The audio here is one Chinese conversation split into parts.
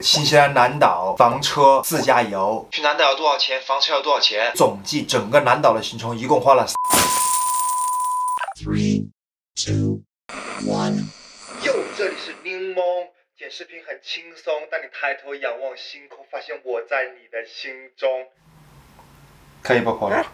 新西兰南岛房车自驾游，去南岛要多少钱？房车要多少钱？总计整个南岛的行程一共花了3、2、1。哟，这里是柠檬，剪视频很轻松，当你抬头仰望星空，发现我在你的心中。可以不跑了。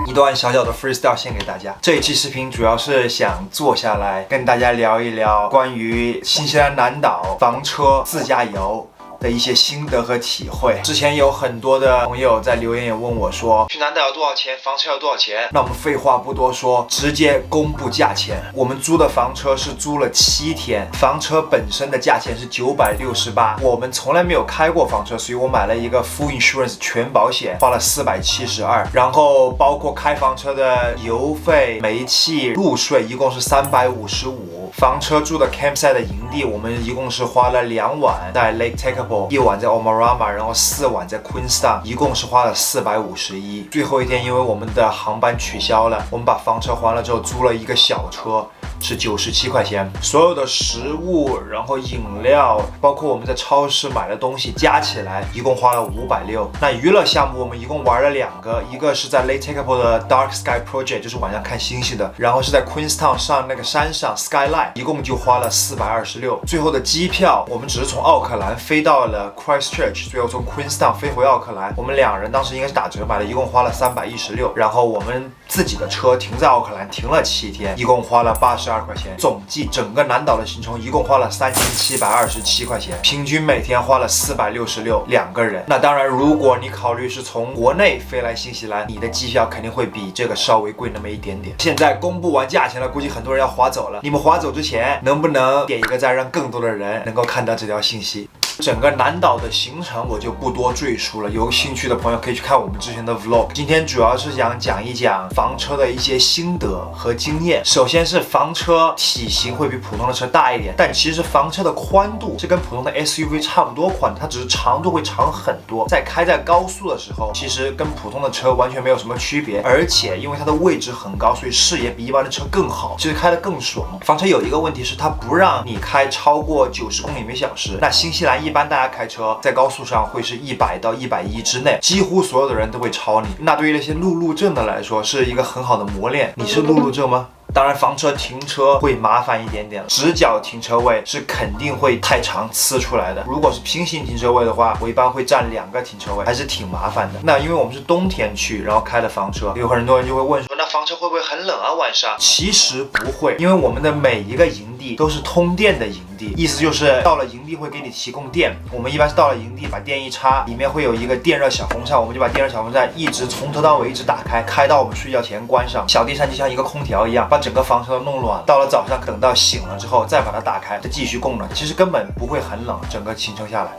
一段小小的 freestyle 献给大家。这一期视频主要是想坐下来跟大家聊一聊关于新西兰南岛房车自驾游的一些心得和体会。之前有很多的朋友在留言也问我说，去南岛要多少钱？房车要多少钱？那我们废话不多说，直接公布价钱。我们租的房车是租了7天，房车本身的价钱是968。我们从来没有开过房车，所以我买了一个 full insurance 全保险，花了472。然后包括开房车的油费、煤气、路税，一共是355。房车住的 campsite 的营地，我们一共是花了2晚在 Lake Tekapo， 1晚在 Omarama， 然后4晚在 Queenstown， 一共是花了451。最后一天因为我们的航班取消了，我们把房车还了之后租了一个小车，是97块钱。所有的食物，然后饮料，包括我们在超市买的东西，加起来一共花了560。那娱乐项目我们一共玩了2个，一个是在 Lake Tekapo 的 Dark Sky Project， 就是晚上看星星的，然后是在 Queenstown 上那个山上 Skyline， 一共就花了426。最后的机票，我们只是从奥克兰飞到了 Christchurch， 最后从 Queenstown 飞回奥克兰，我们2人当时应该是打折买的，一共花了316。然后我们自己的车停在奥克兰停了7天，一共花了82块钱。总计整个南岛的行程一共花了3727块钱，平均每天花了466，2个人。那当然，如果你考虑是从国内飞来新西兰，你的机票肯定会比这个稍微贵那么一点点。现在公布完价钱了，估计很多人要划走了。你们划走之前，能不能点一个赞，让更多的人能够看到这条信息？整个南岛的行程我就不多赘述了，有兴趣的朋友可以去看我们之前的 vlog。今天主要是想讲一讲房车的一些心得和经验。首先是房车体型会比普通的车大一点，但其实房车的宽度是跟普通的 SUV 差不多宽，它只是长度会长很多。在开在高速的时候，其实跟普通的车完全没有什么区别，而且因为它的位置很高，所以视野比一般的车更好，其实开得更爽。房车有一个问题是它不让你开超过90公里每小时，那新西兰一般大家开车在高速上会是100到110之内，几乎所有的人都会超你。那对于那些路怒症的来说，是一个很好的磨练。你是路怒症吗？当然房车停车会麻烦一点点，直角停车位是肯定会太长呲出来的。如果是平行停车位的话，我一般会占2个停车位，还是挺麻烦的。那因为我们是冬天去，然后开的房车，有很多人就会问说，那房车会不会很冷啊晚上？其实不会，因为我们的每一个营地都是通电的营地，意思就是到了营地会给你提供电。我们一般是到了营地把电一插，里面会有一个电热小风扇，我们就把电热小风扇一直从头到尾一直打开，开到我们睡觉前关上。小电扇就像一个空调一样，把整个房车弄暖，到了早上等到醒了之后再把它打开，再继续供暖，其实根本不会很冷，整个行程下来。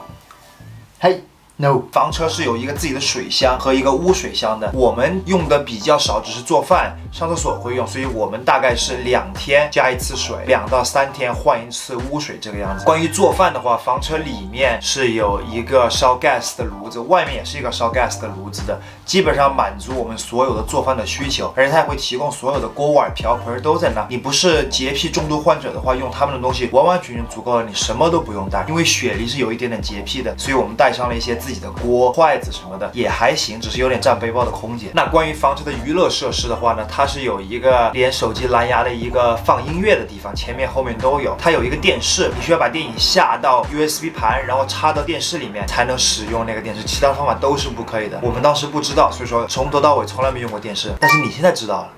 嘿，No， 房车是有一个自己的水箱和一个污水箱的，我们用的比较少，只是做饭、上厕所会用，所以我们大概是2天加1次水，2到3天换1次污水这个样子。关于做饭的话，房车里面是有一个烧 gas 的炉子，外面也是一个烧 gas 的炉子的，基本上满足我们所有的做饭的需求，而且它也会提供所有的锅碗瓢盆都在那。你不是洁癖重度患者的话，用他们的东西完完全全足够了，你什么都不用带。因为雪梨是有一点点洁癖的，所以我们带上了一些自己的锅、筷子什么的，也还行，只是有点占背包的空间。那关于房车的娱乐设施的话呢，它是有一个连手机蓝牙的一个放音乐的地方，前面后面都有。它有一个电视，你需要把电影下到 USB 盘，然后插到电视里面才能使用那个电视，其他方法都是不可以的。我们当时不知道，所以说从头到尾从来没用过电视，但是你现在知道了。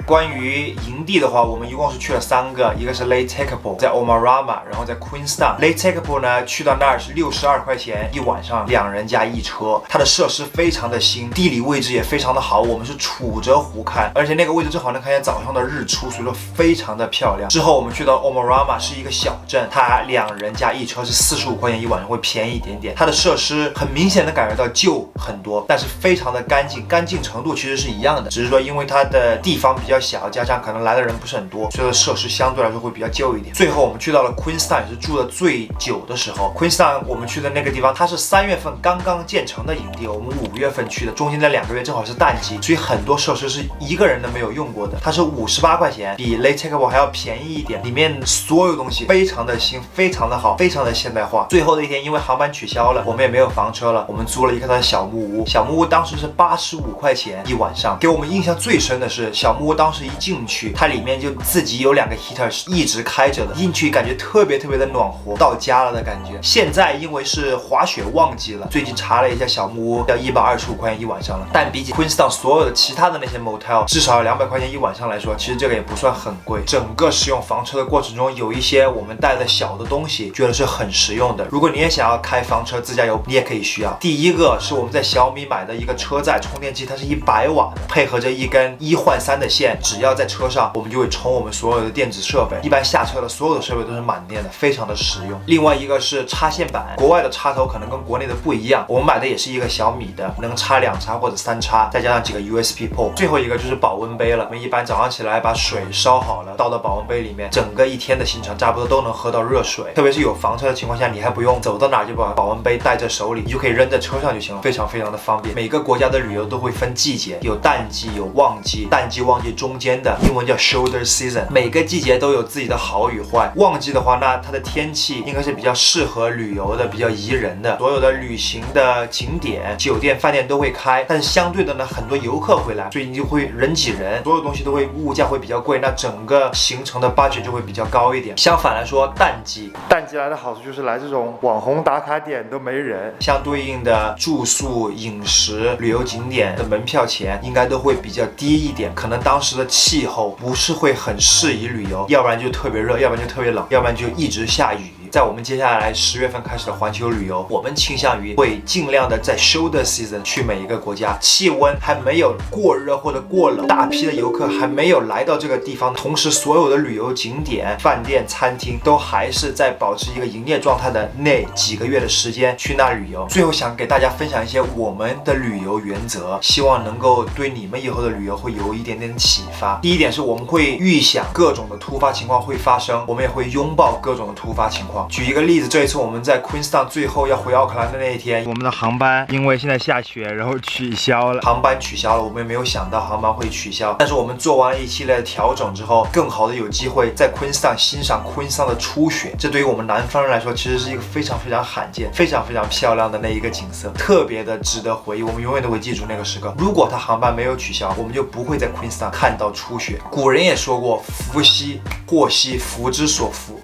关于营地的话，我们一共是去了3个，一个是 Lake Tekapo， 在 Omarama， 然后在 Queenstown。 Lake Tekapo 呢，去到那儿是62块钱一晚上，2人加1车。它的设施非常的新，地理位置也非常的好，我们是杵着湖看，而且那个位置正好能看见早上的日出，所以说非常的漂亮。之后我们去到 Omarama， 是一个小镇，它2人加1车是45块钱一晚上，会便宜一点点。它的设施很明显的感觉到旧很多，但是非常的干净，干净程度其实是一样的，只是说因为它的地方比较较小，加上可能来的人不是很多，所以设施相对来说会比较旧一点。最后我们去到了 Queenstown， 也是住的最久的时候。Queenstown 我们去的那个地方，它是3月份刚刚建成的营地，我们5月份去的，中间的2个月正好是淡季，所以很多设施是一个人都没有用过的。它是58块钱，比 Lake Takapo 还要便宜一点，里面所有东西非常的新，非常的好，非常的现代化。最后的一天，因为航班取消了，我们也没有房车了，我们租了一个它的小木屋。小木屋当时是85块钱一晚上。给我们印象最深的是，小木屋当时一进去，它里面就自己有2个 heater 是一直开着的，进去感觉特别的暖和，到家了的感觉。现在因为是滑雪旺季了，最近查了一下，小木屋要125块钱一晚上了。但比起 Queenstown 所有的其他的那些 motel， 至少要200块钱一晚上来说，其实这个也不算很贵。整个使用房车的过程中，有一些我们带的小的东西，觉得是很实用的。如果你也想要开房车自驾游，你也可以需要。第一个是我们在小米买的一个车载充电器，它是100瓦的，配合着一根1换3的线，只要在车上，我们就会充我们所有的电子设备。一般下车的所有的设备都是满电的，非常的实用。另外一个是插线板，国外的插头可能跟国内的不一样，我们买的也是一个小米的，能插2插或者3插，再加上几个 USB port。最后一个就是保温杯了，我们一般早上起来把水烧好了，倒到保温杯里面，整个一天的行程差不多都能喝到热水。特别是有房车的情况下，你还不用走到哪就把保温杯带在手里，你就可以扔在车上就行了，非常非常的方便。每个国家的旅游都会分季节，有淡季有旺季，淡季旺季中间的英文叫 shoulder season， 每个季节都有自己的好与坏。旺季的话，那它的天气应该是比较适合旅游的，比较宜人的，所有的旅行的景点、酒店、饭店都会开。但是相对的呢，很多游客会来，所以你就会人挤人，所有东西都会物价会比较贵，那整个行程的 budget 就会比较高一点。相反来说，淡季来的好处就是来这种网红打卡点都没人，相对应的住宿、饮食、旅游景点的门票钱应该都会比较低一点。可能当时的气候不是会很适宜旅游，要不然就特别热，要不然就特别冷，要不然就一直下雨。在我们接下来10月份开始的环球旅游，我们倾向于会尽量的在 shoulder season 去每一个国家，气温还没有过热或者过冷，大批的游客还没有来到这个地方，同时所有的旅游景点、饭店、餐厅都还是在保持一个营业状态的那几个月的时间去那旅游。最后想给大家分享一些我们的旅游原则，希望能够对你们以后的旅游会有一点点启发。第一点是我们会预想各种的突发情况会发生，我们也会拥抱各种的突发情况。举一个例子，这一次我们在 Queenstown 最后要回奥克兰的那一天，我们的航班因为现在下雪，然后取消了。航班取消了，我们也没有想到航班会取消，但是我们做完一系列的调整之后，更好的有机会在 Queenstown 欣赏 Queenstown 的初雪。这对于我们南方人来说，其实是一个非常非常罕见、非常非常漂亮的那一个景色，特别的值得回忆。我们永远都会记住那个时刻。如果它航班没有取消，我们就不会在 Queenstown 看到初雪。古人也说过，福兮祸兮福之所伏。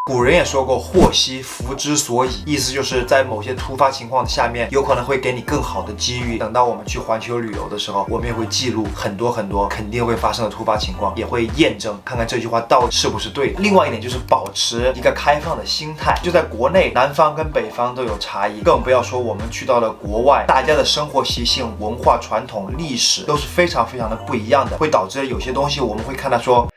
古人也说过，祸兮福之所倚，意思就是在某些突发情况下面，有可能会给你更好的机遇。等到我们去环球旅游的时候，我们也会记录很多很多肯定会发生的突发情况，也会验证看看这句话到底是不是对的。另外一点就是保持一个开放的心态。就在国内，南方跟北方都有差异，更不要说我们去到了国外，大家的生活习性、文化传统、历史都是非常非常的不一样的，会导致有些东西我们会看到说，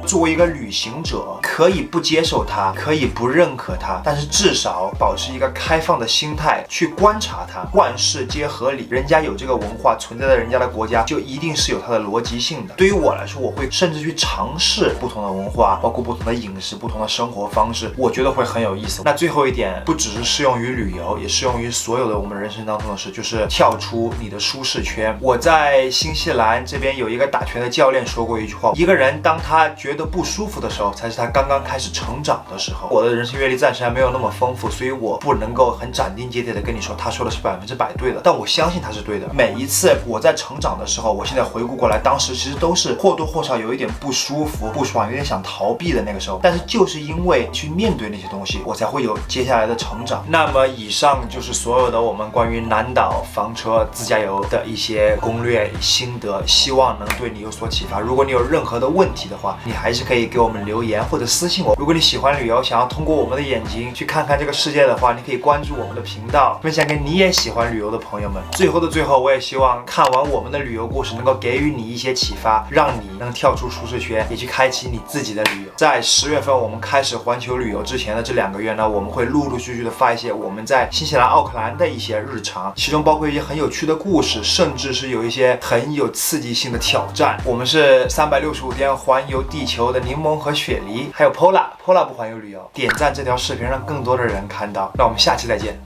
作为一个旅行者，可以不接受它，可以不认可它，但是至少保持一个开放的心态去观察它。万事皆合理，人家有这个文化存在在人家的国家，就一定是有它的逻辑性的。对于我来说，我会甚至去尝试不同的文化，包括不同的饮食、不同的生活方式，我觉得会很有意思。那最后一点，不只是适用于旅游，也适用于所有的我们人生当中的事，就是跳出你的舒适圈。我在新西兰这边有一个打拳的教练说过一句话，一个人当他觉得不舒服的时候，才是他刚刚开始成长的时候。我的人生阅历暂时还没有那么丰富，所以我不能够很斩钉截铁的跟你说他说的是100%对的，但我相信他是对的。每一次我在成长的时候，我现在回顾过来，当时其实都是或多或少有一点不舒服、不爽，有点想逃避的那个时候。但是就是因为去面对那些东西，我才会有接下来的成长。那么以上就是所有的我们关于南岛房车自驾游的一些攻略心得，希望能对你有所启发。如果你有任何的问题的话，你还还是可以给我们留言或者私信我。如果你喜欢旅游，想要通过我们的眼睛去看看这个世界的话，你可以关注我们的频道，分享给你也喜欢旅游的朋友们。最后的最后，我也希望看完我们的旅游故事能够给予你一些启发，让你能跳出舒适圈，也去开启你自己的旅游。在10月份我们开始环球旅游之前的这2个月呢，我们会陆陆续续的发一些我们在新西兰奥克兰的一些日常，其中包括一些很有趣的故事，甚至是有一些很有刺激性的挑战。我们是365天环游地球的柠檬和雪梨，还有 Pola 不环游旅游。点赞这条视频，让更多的人看到。那我们下期再见。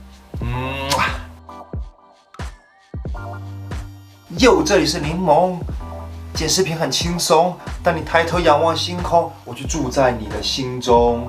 哟，这里是柠檬。剪视频很轻松，当你抬头仰望星空，我就住在你的心中。